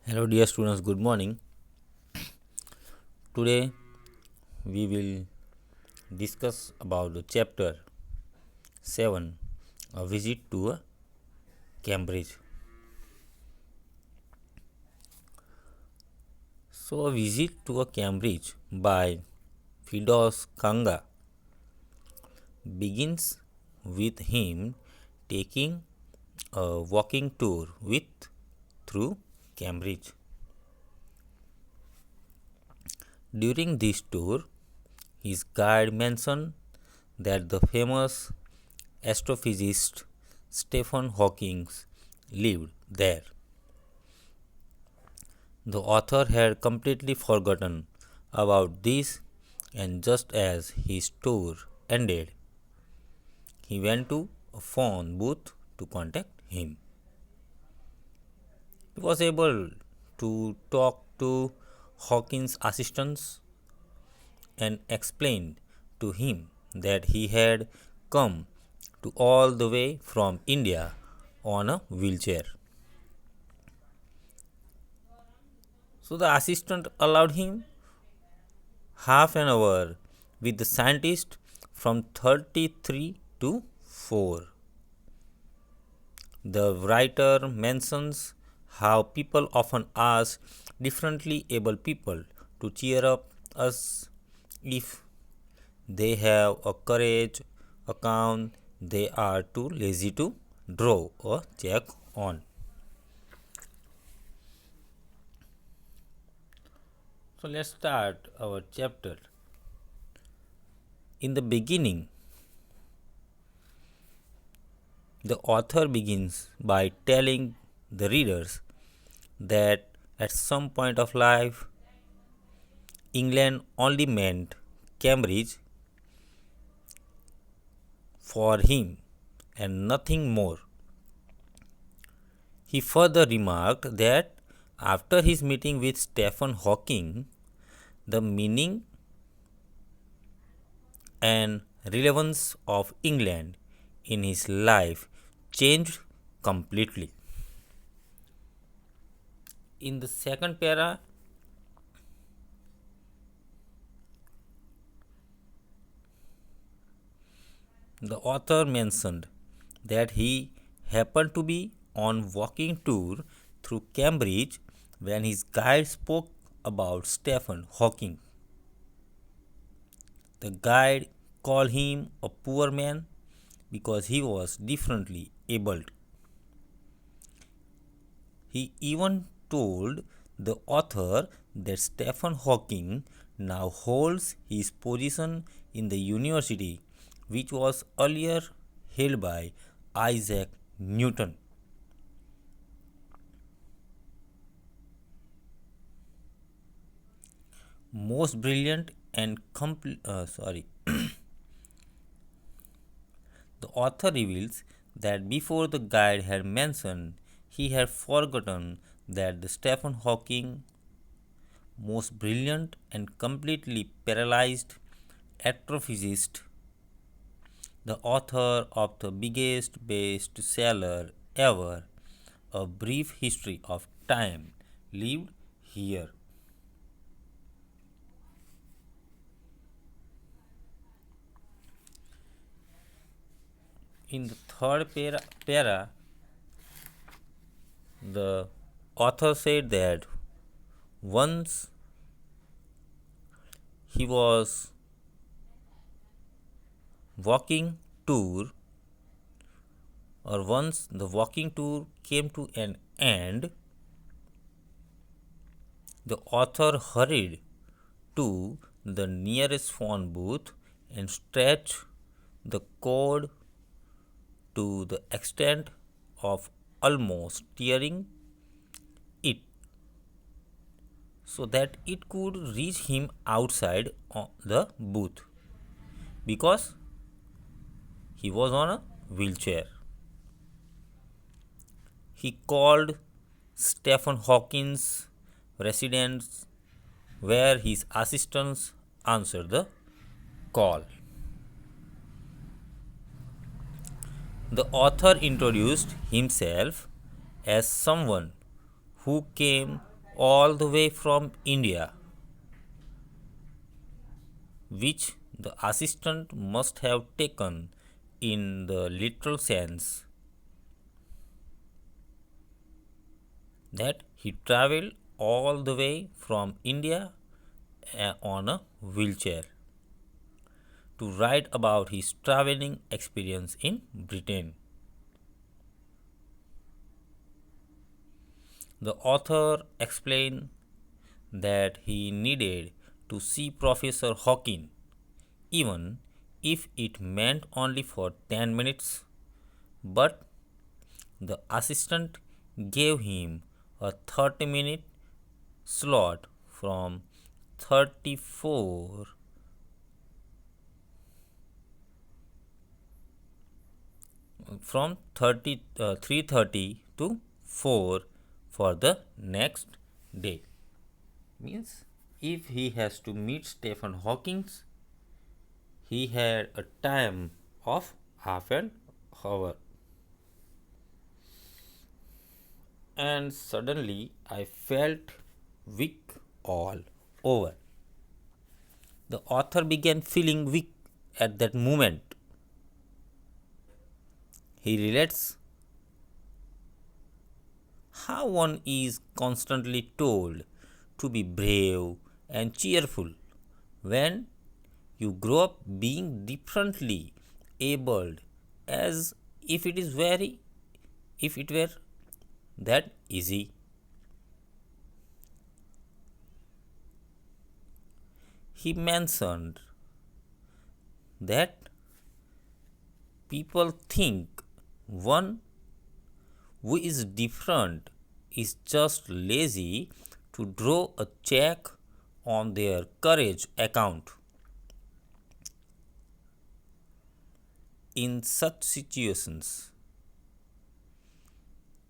Hello, dear students, good morning. Today we will discuss about the chapter 7, a visit to a Cambridge. So, a visit to a Cambridge by Fidos Kanga begins with him taking a walking tour through Cambridge. During this tour, his guide mentioned that the famous astrophysicist Stephen Hawking lived there. The author had completely forgotten about this, and just as his tour ended, he went to a phone booth to contact him. He was able to talk to Hawkins' assistants and explained to him that he had come to all the way from India on a wheelchair. So the assistant allowed him half an hour with the scientist from 33 to 4. The writer mentions how people often ask differently able people to cheer up us if they have a courage account they are too lazy to draw or check on. So let's start our chapter. In the beginning, the author begins by telling the readers that at some point of life, England only meant Cambridge for him and nothing more. He further remarked that after his meeting with Stephen Hawking, the meaning and relevance of England in his life changed completely. In the second para, the author mentioned that he happened to be on walking tour through Cambridge when his guide spoke about Stephen Hawking. The guide called him a poor man because he was differently abled. He even told the author that Stephen Hawking now holds his position in the university which was earlier held by Isaac Newton. Most brilliant and the author reveals that before the guide had mentioned, he had forgotten that the Stephen Hawking, most brilliant and completely paralyzed astrophysicist, the author of the biggest bestseller ever, A Brief History of Time, lived here. In the third para, the author said that once he was walking tour or once the walking tour came to an end, the author hurried to the nearest phone booth and stretched the cord to the extent of almost tearing it so that it could reach him outside the booth because he was on a wheelchair. He called Stephen Hawking's residence where his assistants answered the call. The author introduced himself as someone who came all the way from India, which the assistant must have taken in the literal sense that he traveled all the way from India on a wheelchair to write about his traveling experience in Britain. The author explained that he needed to see Professor Hawking, even if it meant only for 10 minutes, but the assistant gave him a 30-minute slot from 34 from 3:30 to 4 for the next day. Means if he has to meet Stephen Hawking, he had a time of half an hour. And suddenly I felt weak all over. The author began feeling weak at that moment. He relates how one is constantly told to be brave and cheerful when you grow up being differently abled, as if it were that easy. He mentioned that people think one who is different is just lazy to draw a check on their courage account. In such situations,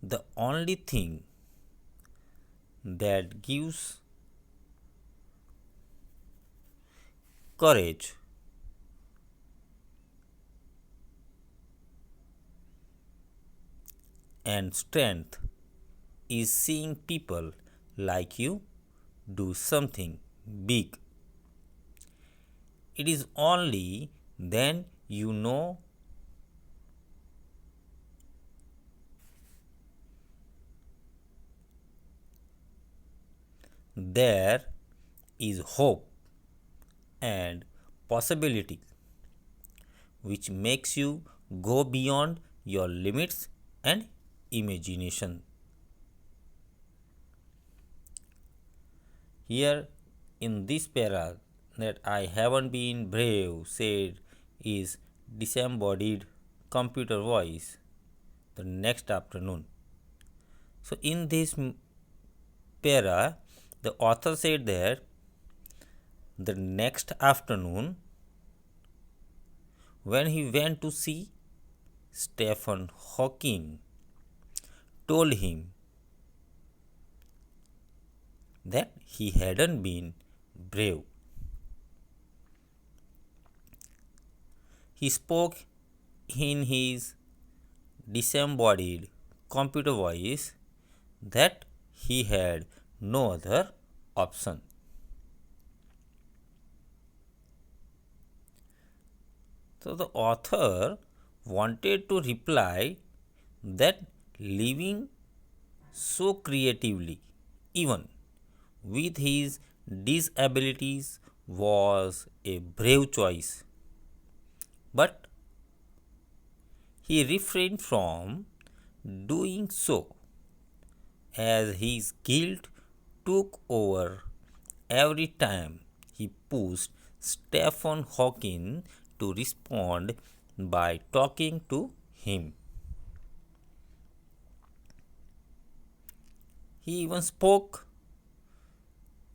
the only thing that gives courage and strength is seeing people like you do something big. It is only then you know there is hope and possibility, which makes you go beyond your limits and imagination. Here in this para that I haven't been brave said is disembodied computer voice the next afternoon. So in this para, the author said that the next afternoon, when he went to see Stephen Hawking, told him that he hadn't been brave. He spoke in his disembodied computer voice that he had no other option. So the author wanted to reply that living so creatively, even with his disabilities, was a brave choice. But he refrained from doing so as his guilt took over every time he pushed Stephen Hawking to respond by talking to him. He even spoke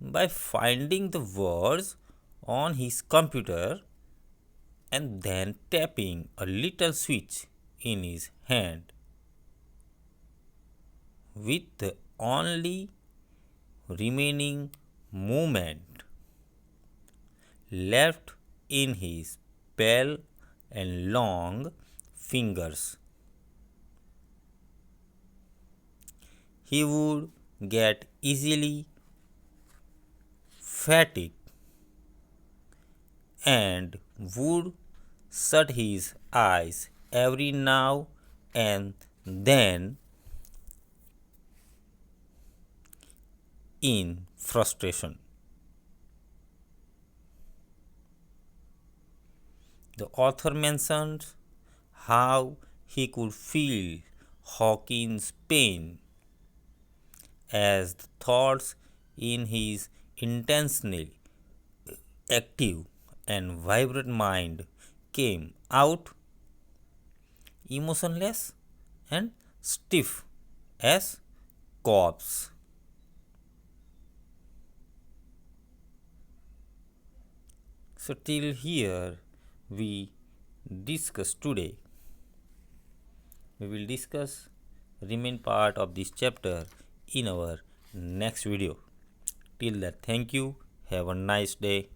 by finding the words on his computer and then tapping a little switch in his hand, with the only remaining movement left in his pale and long fingers. He would get easily fatigued and would shut his eyes every now and then in frustration. The author mentions how he could feel Hawkins' pain as the thoughts in his intensely active and vibrant mind came out emotionless and stiff as corpse. So till here we discuss today. We will discuss remain part of this chapter in our next video. Till that, thank you. Have a nice day.